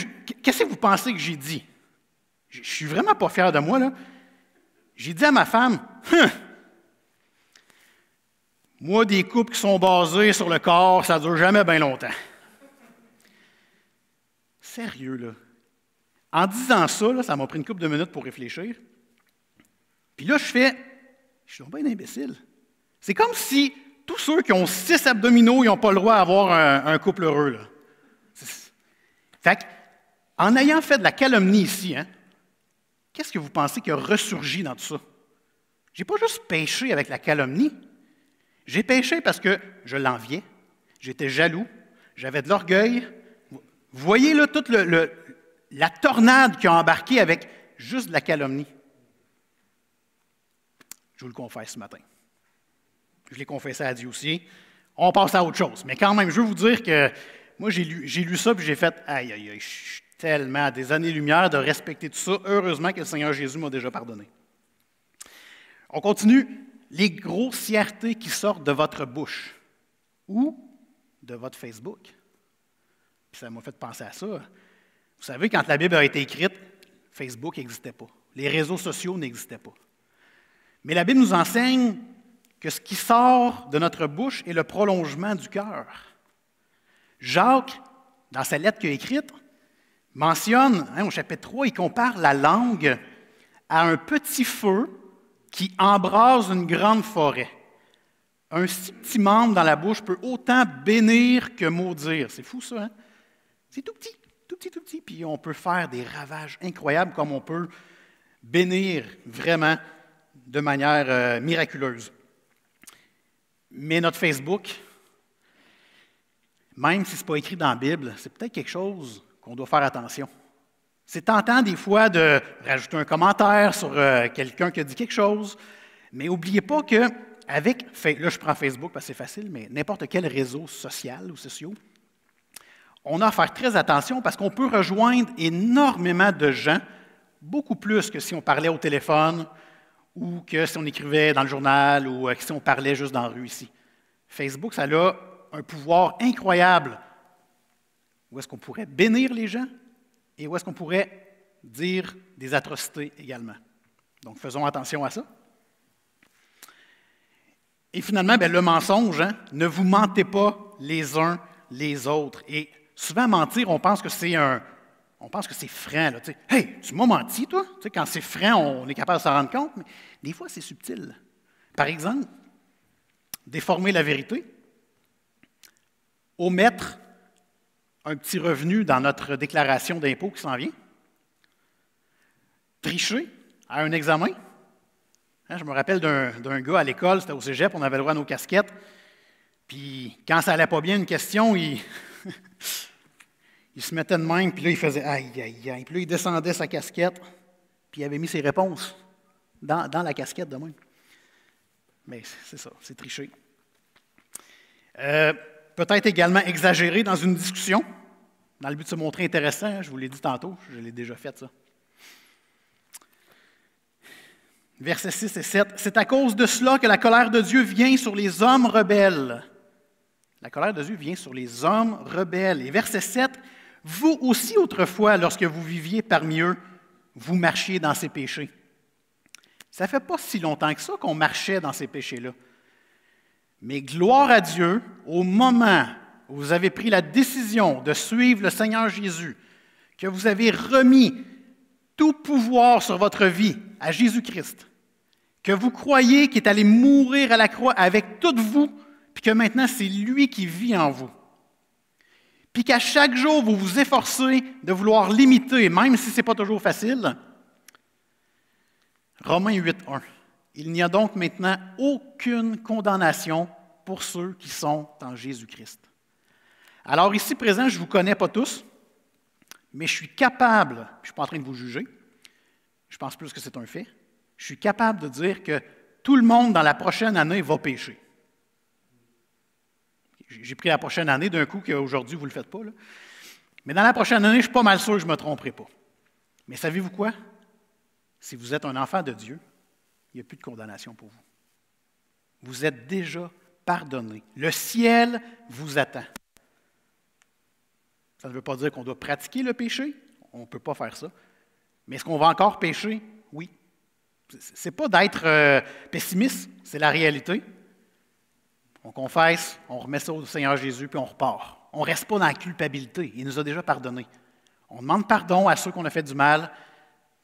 qu'est-ce que vous pensez que j'ai dit? Je ne suis vraiment pas fier de moi, là. J'ai dit à ma femme, moi, des couples qui sont basés sur le corps, ça ne dure jamais bien longtemps. Sérieux, là. En disant ça, là, ça m'a pris une couple de minutes pour réfléchir. Puis là, je suis bien imbécile. C'est comme si tous ceux qui ont 6 abdominaux, ils n'ont pas le droit d'avoir un couple heureux, là. Fait en ayant fait de la calomnie ici, hein, qu'est-ce que vous pensez qui a ressurgi dans tout ça? Je n'ai pas juste péché avec la calomnie. J'ai péché parce que je l'enviais, j'étais jaloux, j'avais de l'orgueil. Vous voyez là toute la tornade qui a embarqué avec juste de la calomnie. Je vous le confesse ce matin. Je l'ai confessé à Dieu aussi. On passe à autre chose. Mais quand même, je veux vous dire que moi, j'ai lu ça et j'ai fait « Aïe, aïe, aïe, je suis tellement à des années-lumière de respecter tout ça. Heureusement que le Seigneur Jésus m'a déjà pardonné. » On continue. Les grossièretés qui sortent de votre bouche ou de votre Facebook. Puis ça m'a fait penser à ça. Vous savez, quand la Bible a été écrite, Facebook n'existait pas. Les réseaux sociaux n'existaient pas. Mais la Bible nous enseigne que ce qui sort de notre bouche est le prolongement du cœur. Jacques, dans sa lettre qu'il a écrite, mentionne, au chapitre 3, il compare la langue à un petit feu qui embrase une grande forêt. Un si petit membre dans la bouche peut autant bénir que maudire. C'est fou ça, hein? C'est tout petit, tout petit, tout petit. Puis on peut faire des ravages incroyables comme on peut bénir vraiment de manière miraculeuse. Mais notre Facebook, même si ce n'est pas écrit dans la Bible, c'est peut-être quelque chose qu'on doit faire attention. C'est tentant des fois de rajouter un commentaire sur quelqu'un qui a dit quelque chose, mais n'oubliez pas que là je prends Facebook parce que c'est facile, mais n'importe quel réseau social ou sociaux, on a à faire très attention parce qu'on peut rejoindre énormément de gens, beaucoup plus que si on parlait au téléphone ou que si on écrivait dans le journal ou que si on parlait juste dans la rue ici. Facebook, ça a un pouvoir incroyable. Où est-ce qu'on pourrait bénir les gens et où est-ce qu'on pourrait dire des atrocités également. Donc, faisons attention à ça. Et finalement, le mensonge, hein, ne vous mentez pas les uns les autres. Et souvent, mentir, on pense que c'est franc. Là, hey, tu m'as menti, toi? Quand c'est franc, on est capable de s'en rendre compte, mais des fois, c'est subtil. Par exemple, déformer la vérité, omettre un petit revenu dans notre déclaration d'impôt qui s'en vient, tricher à un examen. Hein, je me rappelle d'un gars à l'école, c'était au cégep, on avait le droit à nos casquettes, puis quand ça n'allait pas bien une question, il se mettait de même, puis là, il faisait « aïe, aïe, aïe », puis là, il descendait sa casquette, puis il avait mis ses réponses dans la casquette de même. Mais c'est ça, c'est tricher. Peut-être également exagérer dans une discussion, dans le but de se montrer intéressant. Hein, je vous l'ai dit tantôt, je l'ai déjà fait, ça. Versets 6 et 7. « C'est à cause de cela que la colère de Dieu vient sur les hommes rebelles. » La colère de Dieu vient sur les hommes rebelles. Et verset 7. « Vous aussi autrefois, lorsque vous viviez parmi eux, vous marchiez dans ces péchés. » Ça ne fait pas si longtemps que ça qu'on marchait dans ces péchés-là. Mais gloire à Dieu, au moment où vous avez pris la décision de suivre le Seigneur Jésus, que vous avez remis tout pouvoir sur votre vie à Jésus-Christ, que vous croyez qu'il est allé mourir à la croix avec toutes vous, puis que maintenant c'est lui qui vit en vous. Puis qu'à chaque jour, vous vous efforcez de vouloir l'imiter, même si ce n'est pas toujours facile. Romains 8:1. Il n'y a donc maintenant aucune condamnation pour ceux qui sont en Jésus-Christ. Alors ici présent, je ne vous connais pas tous, mais je suis capable, je ne suis pas en train de vous juger, je pense plus que c'est un fait, je suis capable de dire que tout le monde dans la prochaine année va pécher. J'ai pris la prochaine année d'un coup qu'aujourd'hui, vous ne le faites pas. Là. Mais dans la prochaine année, je suis pas mal sûr que je ne me tromperai pas. Mais savez-vous quoi? Si vous êtes un enfant de Dieu, il n'y a plus de condamnation pour vous. Vous êtes déjà pardonné. Le ciel vous attend. Ça ne veut pas dire qu'on doit pratiquer le péché. On ne peut pas faire ça. Mais est-ce qu'on va encore pécher? Oui. Ce n'est pas d'être pessimiste, c'est la réalité. On confesse, on remet ça au Seigneur Jésus, puis on repart. On ne reste pas dans la culpabilité. Il nous a déjà pardonné. On demande pardon à ceux qu'on a fait du mal,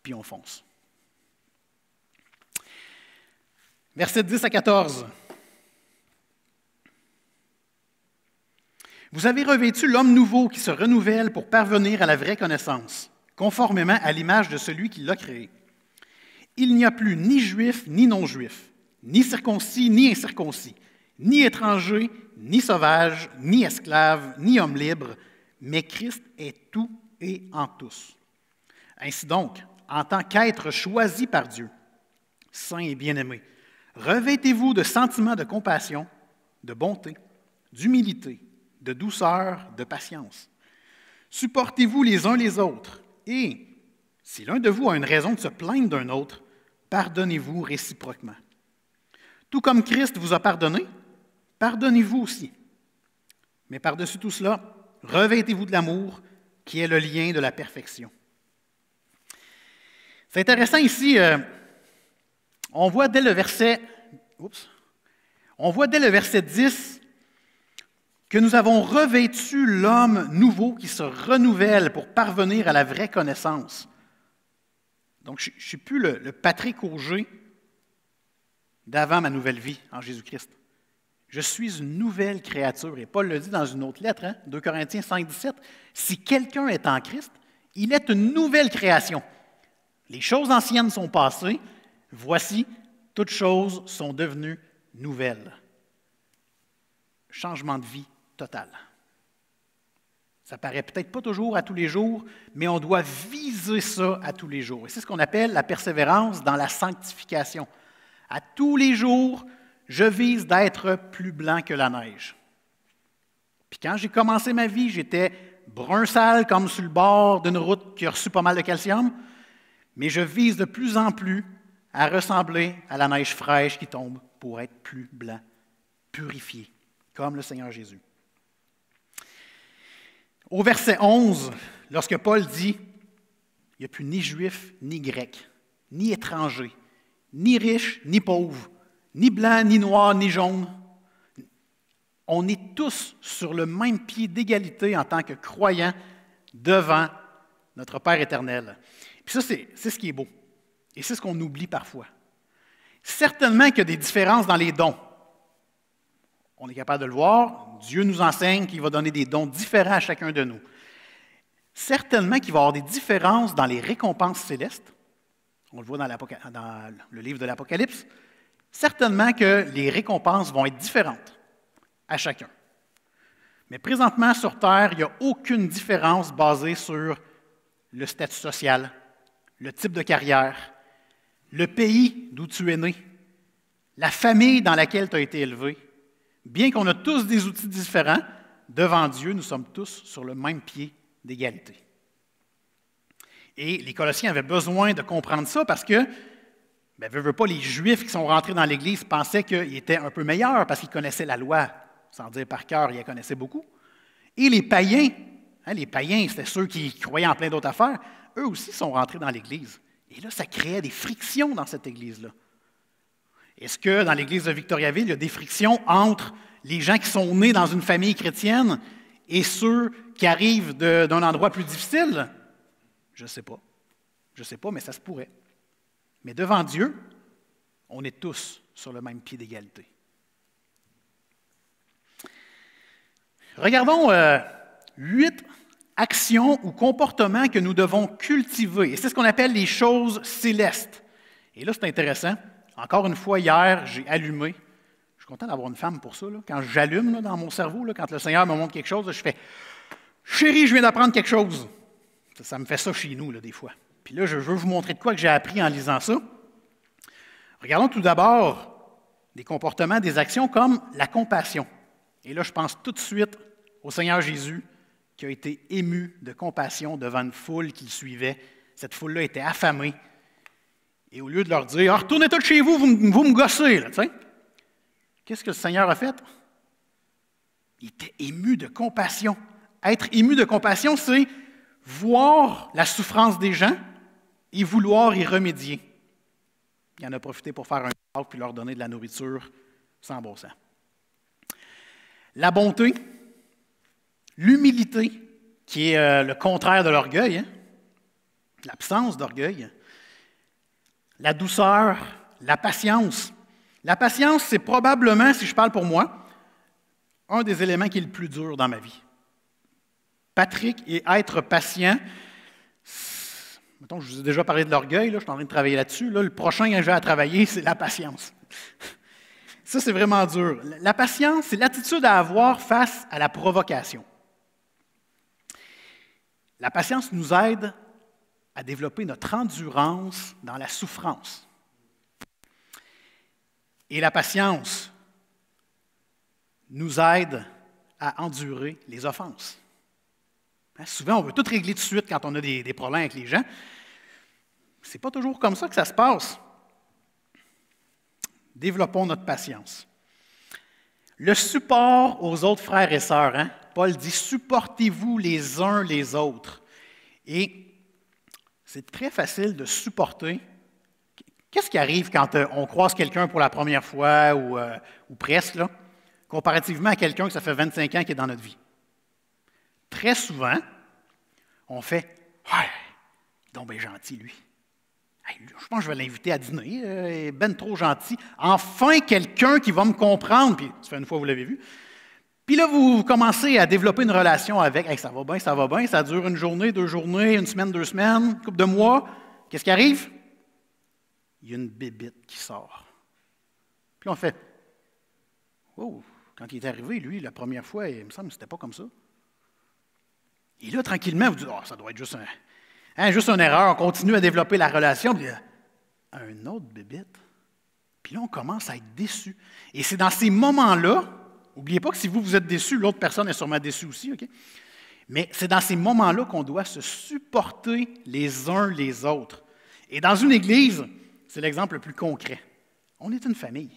puis on fonce. Versets 10 à 14. Vous avez revêtu l'homme nouveau qui se renouvelle pour parvenir à la vraie connaissance, conformément à l'image de celui qui l'a créé. Il n'y a plus ni juif ni non-juif, ni circoncis ni incirconcis, ni étranger, ni sauvage, ni esclave, ni homme libre, mais Christ est tout et en tous. Ainsi donc, en tant qu'être choisi par Dieu, saint et bien-aimé, revêtez-vous de sentiments de compassion, de bonté, d'humilité, de douceur, de patience. Supportez-vous les uns les autres et, si l'un de vous a une raison de se plaindre d'un autre, pardonnez-vous réciproquement. Tout comme Christ vous a pardonné, pardonnez-vous aussi. Mais par-dessus tout cela, revêtez-vous de l'amour qui est le lien de la perfection. C'est intéressant ici, on voit dès le verset 10 que nous avons revêtu l'homme nouveau qui se renouvelle pour parvenir à la vraie connaissance. Donc, je ne suis plus le Patrick Auger d'avant ma nouvelle vie en Jésus-Christ. Je suis une nouvelle créature. Et Paul le dit dans une autre lettre, 2 Corinthiens 5, 17. Si quelqu'un est en Christ, il est une nouvelle création. Les choses anciennes sont passées. Voici, toutes choses sont devenues nouvelles. Changement de vie total. Ça paraît peut-être pas toujours à tous les jours, mais on doit viser ça à tous les jours. Et c'est ce qu'on appelle la persévérance dans la sanctification. À tous les jours, je vise d'être plus blanc que la neige. Puis quand j'ai commencé ma vie, j'étais brun sale comme sur le bord d'une route qui a reçu pas mal de calcium, mais je vise de plus en plus à ressembler à la neige fraîche qui tombe pour être plus blanc, purifié, comme le Seigneur Jésus. Au verset 11, lorsque Paul dit « Il n'y a plus ni juif, ni grec, ni étranger, ni riche, ni pauvre, ni blanc, ni noir, ni jaune. On est tous sur le même pied d'égalité en tant que croyants devant notre Père éternel. » Puis ça, c'est ce qui est beau. Et c'est ce qu'on oublie parfois. Certainement qu'il y a des différences dans les dons. On est capable de le voir. Dieu nous enseigne qu'il va donner des dons différents à chacun de nous. Certainement qu'il va y avoir des différences dans les récompenses célestes. On le voit dans le livre de l'Apocalypse. Certainement que les récompenses vont être différentes à chacun. Mais présentement, sur Terre, il n'y a aucune différence basée sur le statut social, le type de carrière, le pays d'où tu es né, la famille dans laquelle tu as été élevé. Bien qu'on a tous des outils différents, devant Dieu, nous sommes tous sur le même pied d'égalité. Et les Colossiens avaient besoin de comprendre ça parce que, veut pas, les Juifs qui sont rentrés dans l'Église pensaient qu'ils étaient un peu meilleurs parce qu'ils connaissaient la loi, sans dire par cœur, ils la connaissaient beaucoup. Et les païens, c'était ceux qui croyaient en plein d'autres affaires, eux aussi sont rentrés dans l'Église. Et là, ça créait des frictions dans cette Église-là. Est-ce que dans l'Église de Victoriaville, il y a des frictions entre les gens qui sont nés dans une famille chrétienne et ceux qui arrivent d'un endroit plus difficile? Je ne sais pas. Je ne sais pas, mais ça se pourrait. Mais devant Dieu, On est tous sur le même pied d'égalité. Regardons 8 actions ou comportements que nous devons cultiver. Et c'est ce qu'on appelle les choses célestes. Et là, c'est intéressant. Encore une fois, hier, j'ai allumé. Je suis content d'avoir une femme pour ça. Là. Quand j'allume là, dans mon cerveau, là, quand le Seigneur me montre quelque chose, là, je fais « Chérie, je viens d'apprendre quelque chose. » Ça me fait ça chez nous, là, des fois. Puis là, je veux vous montrer de quoi que j'ai appris en lisant ça. Regardons tout d'abord des comportements, des actions comme la compassion. Et là, je pense tout de suite au Seigneur Jésus qui a été ému de compassion devant une foule qui le suivait. Cette foule-là était affamée. Et au lieu de leur dire « Retournez tous chez vous, vous me gossez. » Qu'est-ce que le Seigneur a fait? Il était ému de compassion. Être ému de compassion, c'est voir la souffrance des gens et vouloir y remédier. Il en a profité pour faire un miracle puis leur donner de la nourriture sans bon sens. La bonté, l'humilité, qui est le contraire de l'orgueil, l'absence d'orgueil, la douceur, la patience. La patience, c'est probablement, si je parle pour moi, un des éléments qui est le plus dur dans ma vie. Patrick, et être patient, mettons, je vous ai déjà parlé de l'orgueil, là, je suis en train de travailler là-dessus. Là, le prochain que j'ai à travailler, c'est la patience. Ça, c'est vraiment dur. La patience, c'est l'attitude à avoir face à la provocation. La patience nous aide à développer notre endurance dans la souffrance. Et la patience nous aide à endurer les offenses. Souvent, on veut tout régler tout de suite quand on a des problèmes avec les gens. Ce n'est pas toujours comme ça que ça se passe. Développons notre patience. Le support aux autres frères et sœurs. Paul dit « supportez-vous les uns les autres ». Et c'est très facile de supporter. Qu'est-ce qui arrive quand on croise quelqu'un pour la première fois ou presque, là, comparativement à quelqu'un que ça fait 25 ans qui est dans notre vie? Très souvent, on fait « Ouais, il est donc bien gentil, lui. Je pense que je vais l'inviter à dîner. Il est ben trop gentil. Enfin, quelqu'un qui va me comprendre. » Puis, ça fait une fois que vous l'avez vu. Puis là, vous commencez à développer une relation avec. Hey, ça va bien, ça va bien. Ça dure une journée, 2 journées, une semaine, 2 semaines, une couple de mois. Qu'est-ce qui arrive? Il y a une bébite qui sort. Puis on fait « Oh, quand il est arrivé, lui, la première fois, il me semble que c'était pas comme ça. » Et là, tranquillement, vous dites « Oh, ça doit être juste une erreur. » On continue à développer la relation. Puis un autre bébite. Puis là, on commence à être déçu. Et c'est dans ces moments-là, n'oubliez pas que si vous êtes déçu, l'autre personne est sûrement déçue aussi, OK? Mais c'est dans ces moments-là qu'on doit se supporter les uns les autres. Et dans une église, c'est l'exemple le plus concret. On est une famille.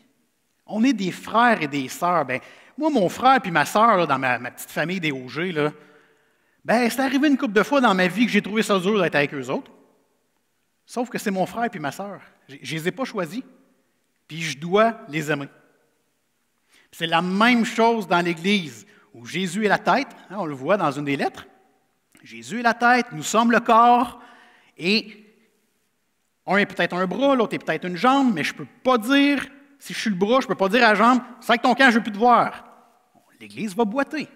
On est des frères et des sœurs. Ben, moi, mon frère et ma sœur, là, dans ma petite famille des Auger, là, ben, c'est arrivé une couple de fois dans ma vie que j'ai trouvé ça dur d'être avec eux autres. Sauf que c'est mon frère et ma sœur. Je ne les ai pas choisis. Puis je dois les aimer. C'est la même chose dans l'Église, où Jésus est la tête. On le voit dans une des lettres. Jésus est la tête, nous sommes le corps. Et un est peut-être un bras, l'autre est peut-être une jambe, mais je ne peux pas dire, si je suis le bras, je ne peux pas dire à la jambe, c'est avec ton camp, je ne veux plus te voir. L'Église va boiter.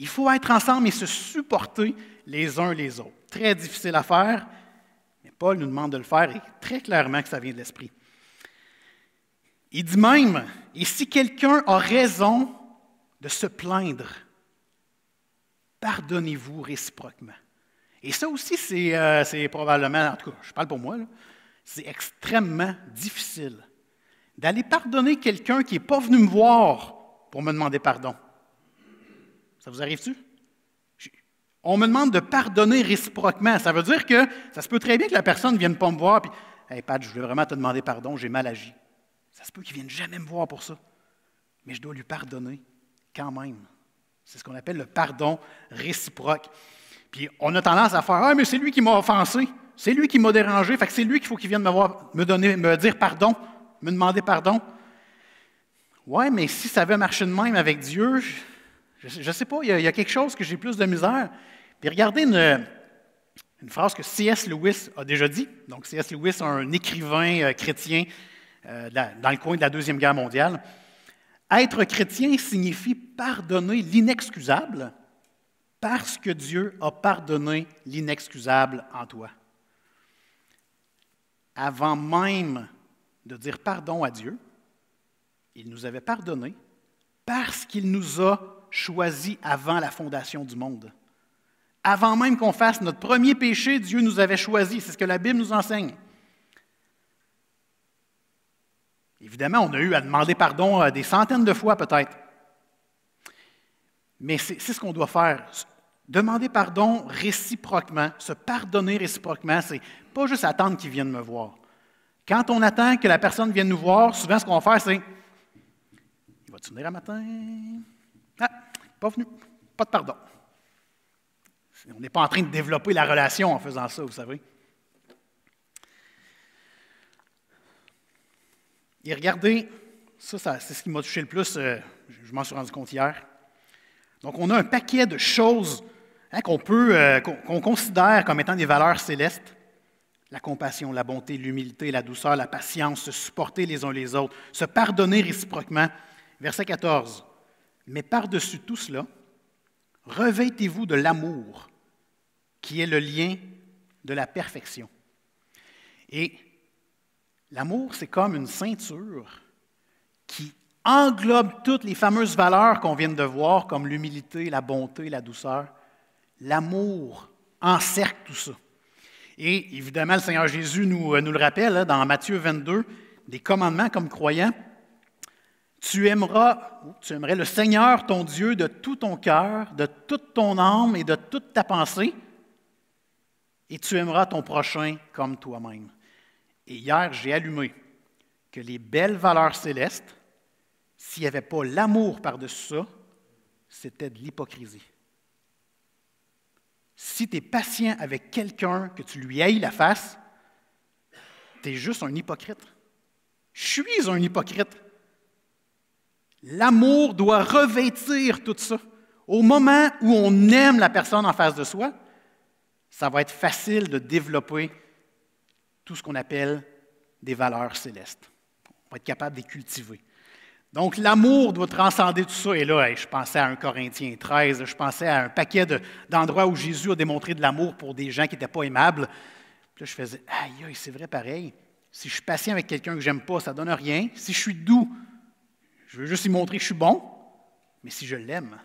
Il faut être ensemble et se supporter les uns les autres. Très difficile à faire, mais Paul nous demande de le faire et très clairement que ça vient de l'Esprit. Il dit même, et si quelqu'un a raison de se plaindre, pardonnez-vous réciproquement. Et ça aussi, c'est probablement, en tout cas, je parle pour moi, là, c'est extrêmement difficile d'aller pardonner quelqu'un qui n'est pas venu me voir pour me demander pardon. Ça vous arrive-tu? On me demande de pardonner réciproquement. Ça veut dire que ça se peut très bien que la personne ne vienne pas me voir et « Hey Pat, je voulais vraiment te demander pardon, j'ai mal agi. » Ça se peut qu'il ne vienne jamais me voir pour ça. Mais je dois lui pardonner quand même. C'est ce qu'on appelle le pardon réciproque. Puis on a tendance à faire « Ah, mais c'est lui qui m'a offensé. C'est lui qui m'a dérangé. Fait que c'est lui qu'il faut qu'il vienne me voir, me dire pardon, me demander pardon. » Ouais, mais si ça avait marché de même avec Dieu, je ne sais pas, il y a quelque chose que j'ai plus de misère. Puis regardez une phrase que C.S. Lewis a déjà dit. Donc C.S. Lewis, un écrivain chrétien dans le coin de la Deuxième Guerre mondiale. Être chrétien signifie pardonner l'inexcusable parce que Dieu a pardonné l'inexcusable en toi. Avant même de dire pardon à Dieu, il nous avait pardonné parce qu'il nous a choisis avant la fondation du monde. Avant même qu'on fasse notre premier péché, Dieu nous avait choisis. C'est ce que la Bible nous enseigne. Évidemment, on a eu à demander pardon des centaines de fois peut-être. Mais c'est ce qu'on doit faire. Demander pardon réciproquement, se pardonner réciproquement, c'est pas juste attendre qu'ils viennent me voir. Quand on attend que la personne vienne nous voir, souvent ce qu'on va faire, c'est « Il va-tu venir un matin? Ah, pas venu, pas de pardon. » On n'est pas en train de développer la relation en faisant ça, vous savez. Et regardez, ça c'est ce qui m'a touché le plus, je m'en suis rendu compte hier. Donc, on a un paquet de choses qu'on considère comme étant des valeurs célestes. La compassion, la bonté, l'humilité, la douceur, la patience, se supporter les uns les autres, se pardonner réciproquement. Verset 14. Mais par-dessus tout cela, revêtez-vous de l'amour, qui est le lien de la perfection. Et l'amour, c'est comme une ceinture qui englobe toutes les fameuses valeurs qu'on vient de voir, comme l'humilité, la bonté, la douceur. L'amour encercle tout ça. Et évidemment, le Seigneur Jésus nous le rappelle dans Matthieu 22, des commandements comme croyant. Tu aimerais le Seigneur, ton Dieu, de tout ton cœur, de toute ton âme et de toute ta pensée, et tu aimeras ton prochain comme toi-même. Et hier, j'ai allumé que les belles valeurs célestes, s'il n'y avait pas l'amour par-dessus ça, c'était de l'hypocrisie. Si tu es patient avec quelqu'un, que tu lui haïs la face, tu es juste un hypocrite. Je suis un hypocrite. L'amour doit revêtir tout ça. Au moment où on aime la personne en face de soi, ça va être facile de développer tout ce qu'on appelle des valeurs célestes. On va être capable de les cultiver. Donc, l'amour doit transcender tout ça. Et là, je pensais à 1 Corinthiens 13, je pensais à un paquet d'endroits où Jésus a démontré de l'amour pour des gens qui n'étaient pas aimables. Puis là, je faisais, aïe, c'est vrai pareil. Si je suis patient avec quelqu'un que je n'aime pas, ça ne donne rien. Si je suis doux, je veux juste lui montrer que je suis bon. Mais si je l'aime,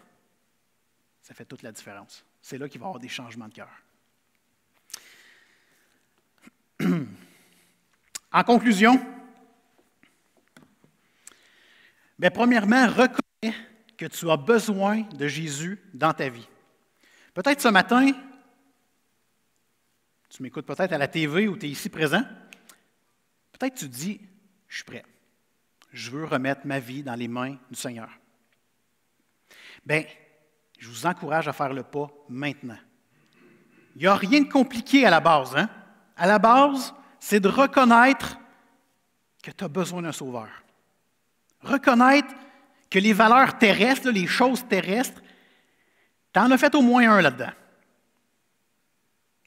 ça fait toute la différence. C'est là qu'il va y avoir des changements de cœur. En conclusion, premièrement, reconnais que tu as besoin de Jésus dans ta vie. Peut-être ce matin, tu m'écoutes peut-être à la TV ou tu es ici présent, peut-être tu te dis, je suis prêt. Je veux remettre ma vie dans les mains du Seigneur. Je vous encourage à faire le pas maintenant. Il n'y a rien de compliqué à la base. À la base, c'est de reconnaître que tu as besoin d'un sauveur. Reconnaître que les valeurs terrestres, les choses terrestres, tu en as fait au moins un là-dedans.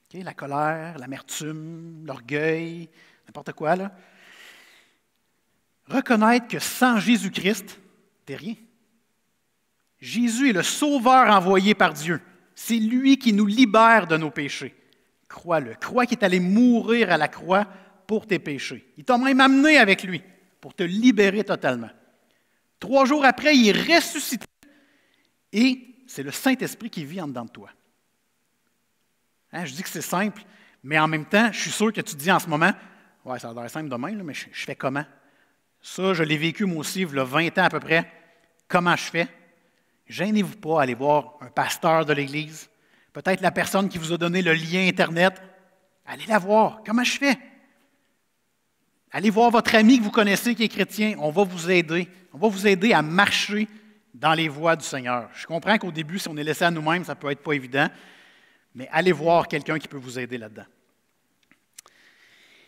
Okay, la colère, l'amertume, l'orgueil, n'importe quoi. Là. Reconnaître que sans Jésus-Christ, tu n'es rien. Jésus est le sauveur envoyé par Dieu. C'est lui qui nous libère de nos péchés. Crois-le. Crois qu'il est allé mourir à la croix pour tes péchés. Il t'a même amené avec lui pour te libérer totalement. 3 jours après, il est ressuscité et c'est le Saint-Esprit qui vit en dedans de toi. Je dis que c'est simple, mais en même temps, je suis sûr que tu te dis en ce moment, « Ouais, ça a l'air simple demain, mais je fais comment? » Ça, je l'ai vécu moi aussi, il y a 20 ans à peu près. Comment je fais? Gênez-vous pas à aller voir un pasteur de l'Église, peut-être la personne qui vous a donné le lien Internet. Allez la voir. Comment je fais? Allez voir votre ami que vous connaissez qui est chrétien. On va vous aider. On va vous aider à marcher dans les voies du Seigneur. Je comprends qu'au début, si on est laissé à nous-mêmes, ça peut être pas évident, mais allez voir quelqu'un qui peut vous aider là-dedans.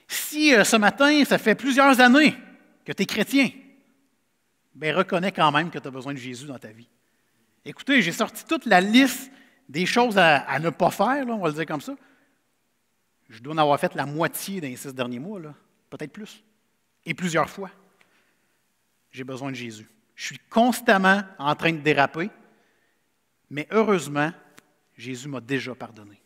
Si ce matin, ça fait plusieurs années que tu es chrétien, reconnais quand même que tu as besoin de Jésus dans ta vie. Écoutez, j'ai sorti toute la liste des choses à ne pas faire, là, on va le dire comme ça. Je dois en avoir fait la moitié dans les 6 derniers mois, là, peut-être plus. Et plusieurs fois, j'ai besoin de Jésus. Je suis constamment en train de déraper, mais heureusement, Jésus m'a déjà pardonné.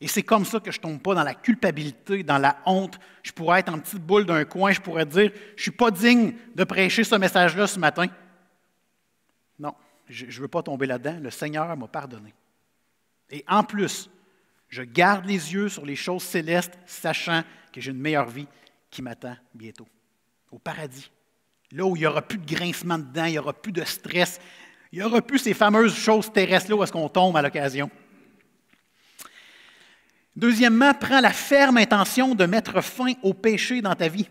Et c'est comme ça que je ne tombe pas dans la culpabilité, dans la honte. Je pourrais être en petite boule d'un coin, je pourrais dire, je ne suis pas digne de prêcher ce message-là ce matin. Non, je ne veux pas tomber là-dedans. Le Seigneur m'a pardonné. Et en plus, je garde les yeux sur les choses célestes, sachant que j'ai une meilleure vie qui m'attend bientôt. Au paradis. Là où il n'y aura plus de grincement dedans, il n'y aura plus de stress, il n'y aura plus ces fameuses choses terrestres-là où est-ce qu'on tombe à l'occasion. Deuxièmement, prends la ferme intention de mettre fin au péché dans ta vie.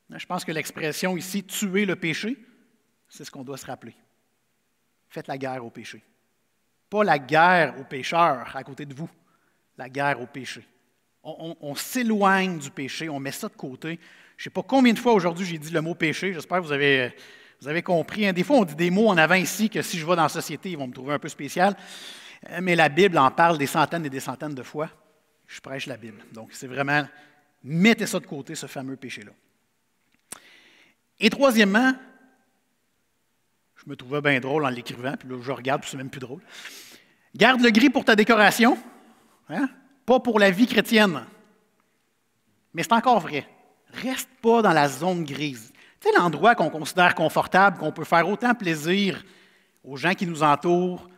Je pense que l'expression ici, tuer le péché, c'est ce qu'on doit se rappeler. Faites la guerre au péché. Pas la guerre aux pécheurs à côté de vous, la guerre au péché. On s'éloigne du péché, on met ça de côté. Je ne sais pas combien de fois aujourd'hui j'ai dit le mot péché, j'espère que vous avez compris. Hein. Des fois, on dit des mots en avant ici que si je vais dans la société, ils vont me trouver un peu spécial. Mais la Bible en parle des centaines et des centaines de fois. Je prêche la Bible. Donc, c'est vraiment, mettez ça de côté, ce fameux péché-là. Et troisièmement, je me trouvais bien drôle en l'écrivant, puis là, je regarde, puis c'est même plus drôle. Garde le gris pour ta décoration, hein? Pas pour la vie chrétienne. Mais c'est encore vrai. Reste pas dans la zone grise. Tu sais, l'endroit qu'on considère confortable, qu'on peut faire autant plaisir aux gens qui nous entourent,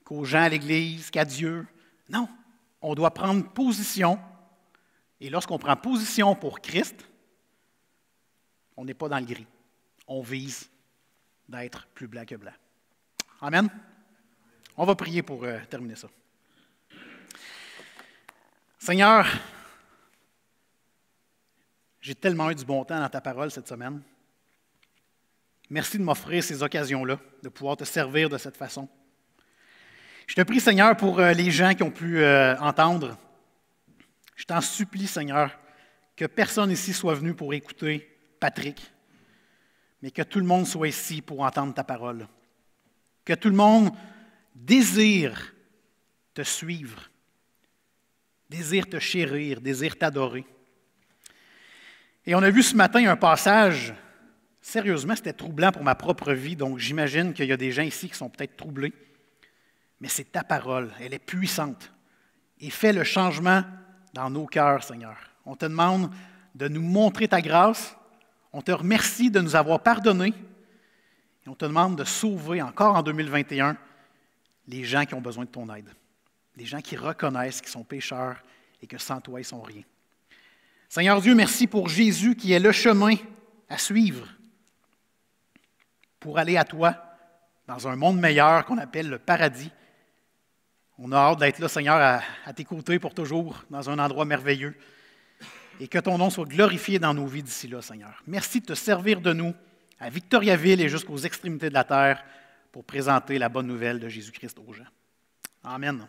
qu'aux gens à l'Église, qu'à Dieu. Non, on doit prendre position. Et lorsqu'on prend position pour Christ, on n'est pas dans le gris. On vise d'être plus blanc que blanc. Amen. On va prier pour terminer ça. Seigneur, j'ai tellement eu du bon temps dans ta parole cette semaine. Merci de m'offrir ces occasions-là, de pouvoir te servir de cette façon. Je te prie, Seigneur, pour les gens qui ont pu entendre. Je t'en supplie, Seigneur, que personne ici soit venu pour écouter Patrick, mais que tout le monde soit ici pour entendre ta parole. Que tout le monde désire te suivre, désire te chérir, désire t'adorer. Et on a vu ce matin un passage, sérieusement, c'était troublant pour ma propre vie, donc j'imagine qu'il y a des gens ici qui sont peut-être troublés. Mais c'est ta parole, elle est puissante et fait le changement dans nos cœurs, Seigneur. On te demande de nous montrer ta grâce, on te remercie de nous avoir pardonné et on te demande de sauver encore en 2021 les gens qui ont besoin de ton aide, les gens qui reconnaissent qu'ils sont pécheurs et que sans toi, ils ne sont rien. Seigneur Dieu, merci pour Jésus qui est le chemin à suivre pour aller à toi dans un monde meilleur qu'on appelle le paradis. On a hâte d'être là, Seigneur, à tes côtés pour toujours, dans un endroit merveilleux. Et que ton nom soit glorifié dans nos vies d'ici là, Seigneur. Merci de te servir de nous à Victoriaville et jusqu'aux extrémités de la terre pour présenter la bonne nouvelle de Jésus-Christ aux gens. Amen.